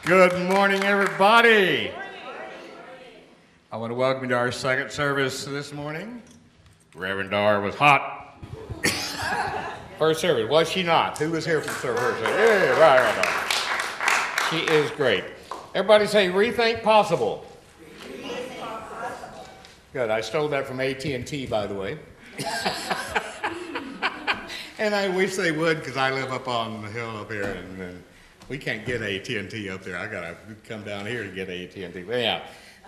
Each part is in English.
Good morning, everybody. I want to welcome you to our second service this morning. Reverend Dar was hot. First service, was she not? Who was here for the first service? Yeah, right. She is great. Everybody say, Rethink Possible. Rethink Possible. Good, I stole that from AT&T, by the way. And I wish they would, because I live up on the hill up here, and we can't get AT&T up there. I gotta come down here to get AT&T. But yeah,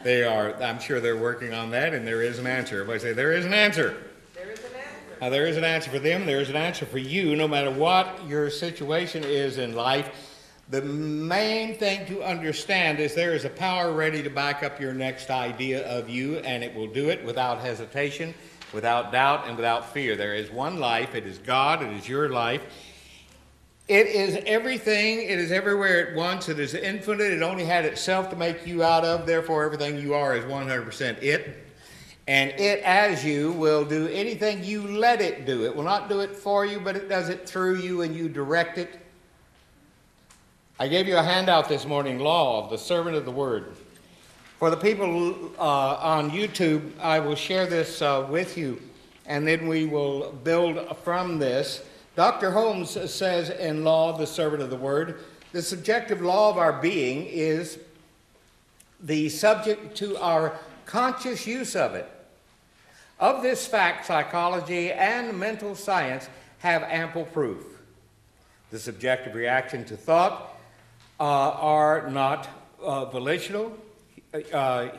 they are. I'm sure they're working on that, and there is an answer. Everybody say there is an answer. There is an answer. There is an answer for them. There is an answer for you, no matter what your situation is in life. The main thing to understand is there is a power ready to back up your next idea of you, and it will do it without hesitation, without doubt, and without fear. There is one life. It is God. It is your life. It is everything. It is everywhere at once. It is infinite. It only had itself to make you out of. Therefore, everything you are is 100% it. And it, as you, will do anything you let it do. It will not do it for you, but it does it through you, and you direct it. I gave you a handout this morning, Law of the Servant of the Word. For the people on YouTube, I will share this with you, and then we will build from this. Dr. Holmes says in Law of the Servant of the Word, the subjective law of our being is the subject to our conscious use of it. Of this fact, psychology and mental science have ample proof. The subjective reaction to thought are not volitional.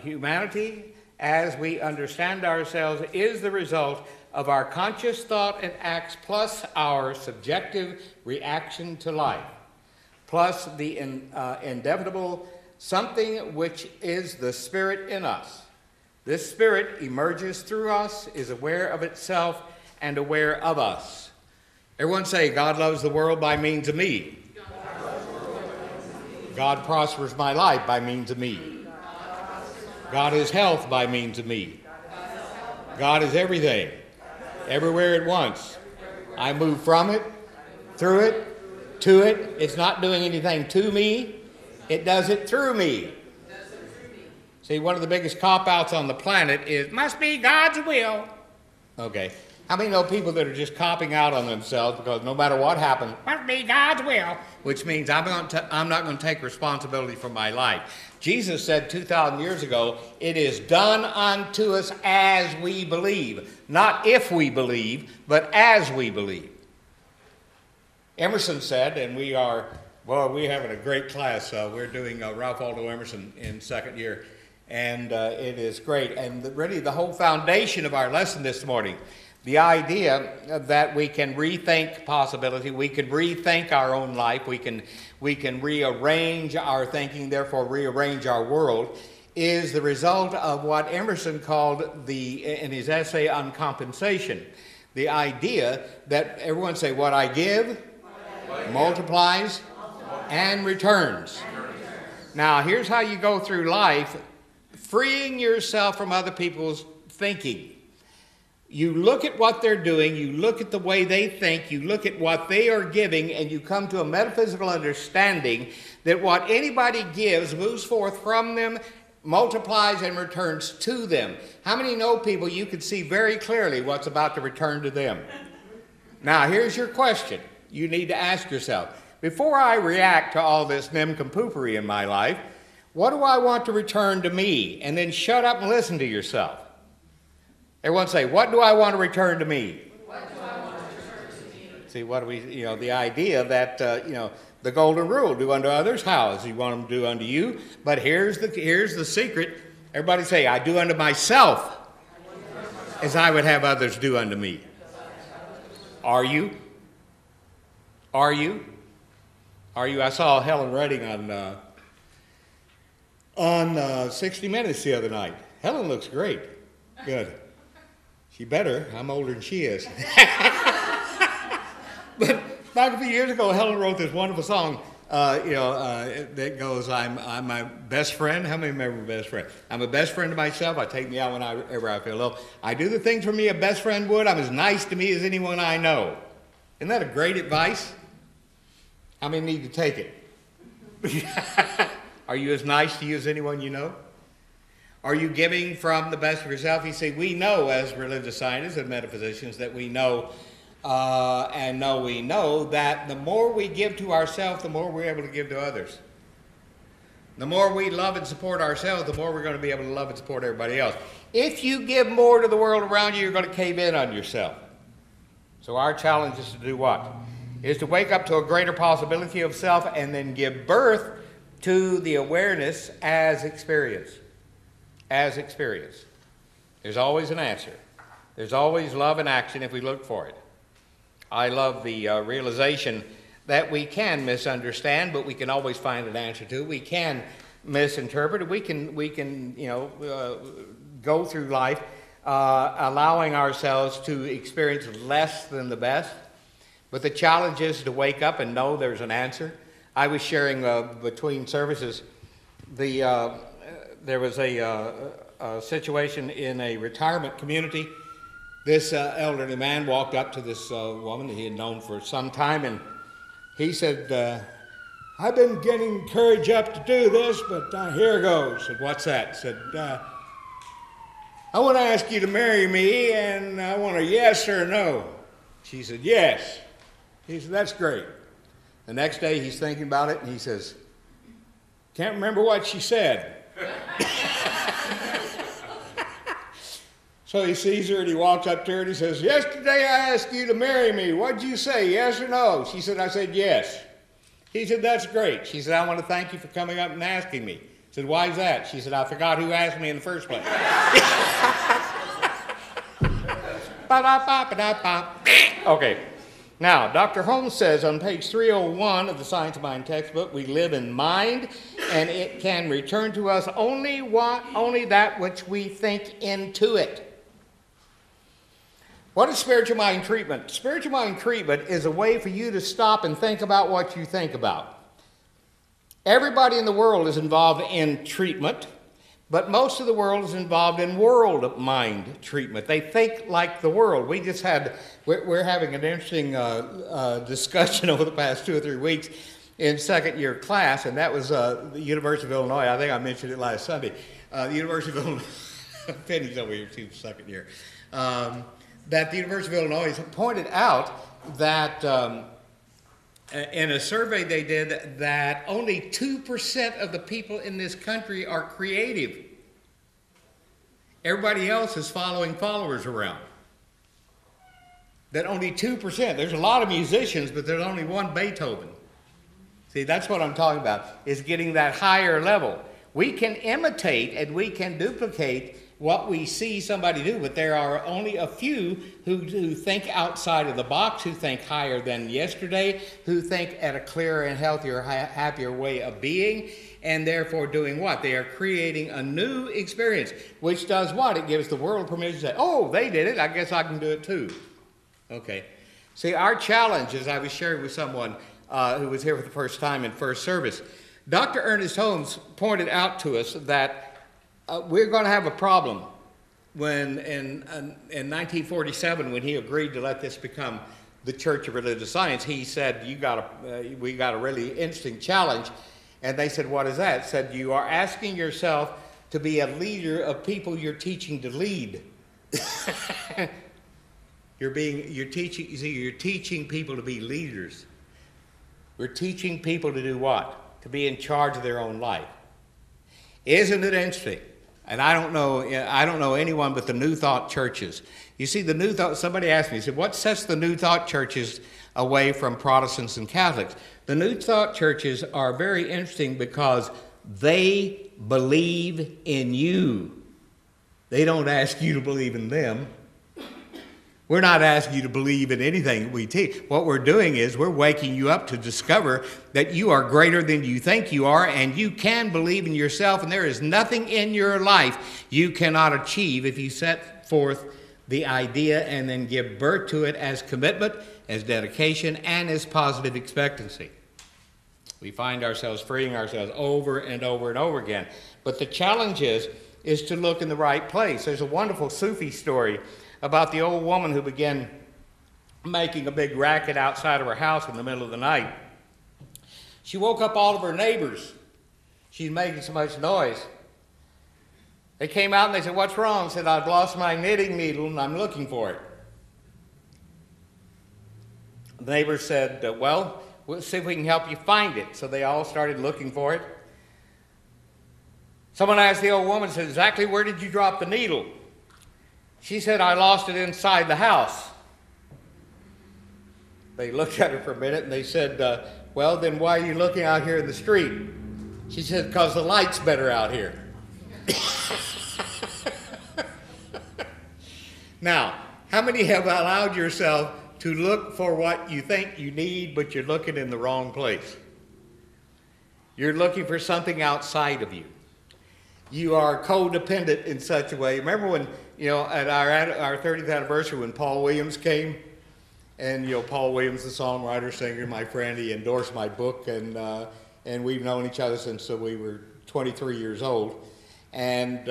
Humanity, as we understand ourselves, is the result of our conscious thought and acts plus our subjective reaction to life, plus the inevitable something which is the spirit in us. This spirit emerges through us, is aware of itself, and aware of us. Everyone say, God loves the world by means of me. God prospers my life by means of me. God is health by means of me. God is everything, everywhere at once. I move from it, through it, to it. It's not doing anything to me. It does it through me. See, one of the biggest cop-outs on the planet is, must be God's will. Okay. How many know people that are just copping out on themselves because no matter what happens, must be God's will, which means I'm not going to take responsibility for my life. Jesus said 2,000 years ago, it is done unto us as we believe. Not if we believe, but as we believe. Emerson said, and we're having a great class. We're doing Ralph Waldo Emerson in second year, and it is great. And really the whole foundation of our lesson this morning, the idea that we can rethink possibility, we can rethink our own life, we can rearrange our thinking, therefore rearrange our world, is the result of what Emerson called in his essay on compensation. The idea that everyone say, what I give multiplies and returns. Now, here's how you go through life, freeing yourself from other people's thinking. You look at what they're doing, you look at the way they think, you look at what they are giving, and you come to a metaphysical understanding that what anybody gives moves forth from them, multiplies, and returns to them. How many know people you can see very clearly what's about to return to them? Now, here's your question you need to ask yourself. Before I react to all this nincompooperi in my life, what do I want to return to me? And then shut up and listen to yourself. Everyone say, what do I want to return to me? What do I want to return to me? See, what do we, the idea that, the golden rule, do unto others how as you want them to do unto you. But here's the secret. Everybody say, I do unto myself as I would have others do unto me. Are you? Are you? Are you? I saw Helen Redding on 60 Minutes the other night. Helen looks great. Good. She better. I'm older than she is. But back a few years ago, Helen wrote this wonderful song, that goes, I'm my best friend. How many remember my best friend? I'm a best friend to myself. I take me out whenever I feel low. I do the things for me a best friend would. I'm as nice to me as anyone I know. Isn't that a great advice? How many need to take it? Are you as nice to you as anyone you know? Are you giving from the best of yourself? You see, we know as religious scientists and metaphysicians that we know we know that the more we give to ourselves, the more we're able to give to others. The more we love and support ourselves, the more we're going to be able to love and support everybody else. If you give more to the world around you, you're going to cave in on yourself. So our challenge is to do what? Is to wake up to a greater possibility of self and then give birth to the awareness as experience. As experience. There's always an answer. There's always love and action if we look for it. I love the realization that we can misunderstand, but we can always find an answer to it. We can misinterpret it. We can go through life allowing ourselves to experience less than the best. But the challenge is to wake up and know there's an answer. I was sharing between services, there was a situation in a retirement community. This elderly man walked up to this woman that he had known for some time, and he said, I've been getting courage up to do this, but here goes. I said, what's that? I said, I want to ask you to marry me, and I want a yes or a no. She said, yes. He said, that's great. The next day he's thinking about it, and he says, can't remember what she said. So he sees her and he walks up to her and he says, yesterday I asked you to marry me. What'd you say, yes or no? She said, I said yes. He said, that's great. She said, I want to thank you for coming up and asking me. He said, why is that? She said, I forgot who asked me in the first place. Okay. Now, Dr. Holmes says on page 301 of the Science of Mind textbook, we live in mind, and it can return to us only that which we think into it. What is spiritual mind treatment? Spiritual mind treatment is a way for you to stop and think about what you think about. Everybody in the world is involved in treatment, but most of the world is involved in world mind treatment. They think like the world. We're having an interesting discussion over the past 2 or 3 weeks in second year class, and that was the University of Illinois. I think I mentioned it last Sunday. The University of Illinois, Penny's over here too, second year. That the University of Illinois pointed out that in a survey they did that only 2% of the people in this country are creative. Everybody else is following followers around. That only 2%. There's a lot of musicians, but there's only one Beethoven. See, that's what I'm talking about, is getting that higher level. We can imitate and we can duplicate what we see somebody do, but there are only a few who think outside of the box, who think higher than yesterday, who think at a clearer and healthier, happier way of being, and therefore doing what? They are creating a new experience, which does what? It gives the world permission to say, oh, they did it, I guess I can do it too. Okay. See, our challenge, as I was sharing with someone who was here for the first time in first service, Dr. Ernest Holmes pointed out to us that we're going to have a problem when in 1947, when he agreed to let this become the Church of Religious Science, he said, we got a really interesting challenge. And they said, what is that? Said, you are asking yourself to be a leader of people you're teaching to lead. You're teaching people to be leaders. We're teaching people to do what? To be in charge of their own life. Isn't it interesting? And I don't know anyone but the New Thought churches. You see, the New Thought, somebody asked me, he said, what sets the New Thought churches away from Protestants and Catholics? The New Thought churches are very interesting because they believe in you. They don't ask you to believe in them. We're not asking you to believe in anything we teach. What we're doing is we're waking you up to discover that you are greater than you think you are, and you can believe in yourself, and there is nothing in your life you cannot achieve if you set forth the idea and then give birth to it as commitment, as dedication, and as positive expectancy. We find ourselves freeing ourselves over and over and over again. But the challenge is to look in the right place. There's a wonderful Sufi story about the old woman who began making a big racket outside of her house in the middle of the night. She woke up all of her neighbors. She's making so much noise. They came out and they said, what's wrong? I said, I've lost my knitting needle and I'm looking for it. The neighbor said, well, we'll see if we can help you find it. So they all started looking for it. Someone asked the old woman, said, exactly where did you drop the needle? She said, I lost it inside the house. They looked at her for a minute and they said, well, then why are you looking out here in the street? She said, because the light's better out here. Now, how many have allowed yourself to look for what you think you need, but you're looking in the wrong place? You're looking for something outside of you. You are codependent in such a way. Remember when, at our 30th anniversary when Paul Williams came? And, Paul Williams, the songwriter, singer, my friend, he endorsed my book, and we've known each other since we were 23 years old. And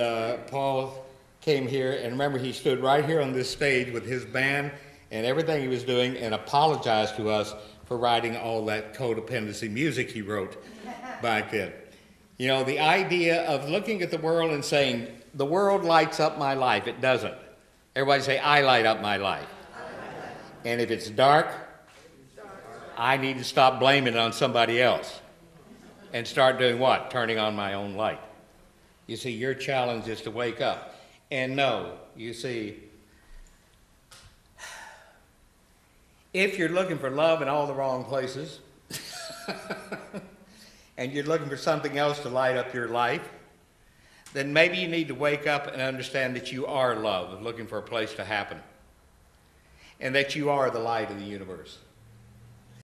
Paul came here, and remember, he stood right here on this stage with his band and everything he was doing and apologized to us for writing all that codependency music he wrote back then. The idea of looking at the world and saying, the world lights up my life. It doesn't. Everybody say, I light up my life. And if it's dark, I need to stop blaming it on somebody else and start doing what? Turning on my own light. You see, your challenge is to wake up and know, you see, if you're looking for love in all the wrong places and you're looking for something else to light up your life, then maybe you need to wake up and understand that you are love, looking for a place to happen, and that you are the light of the universe.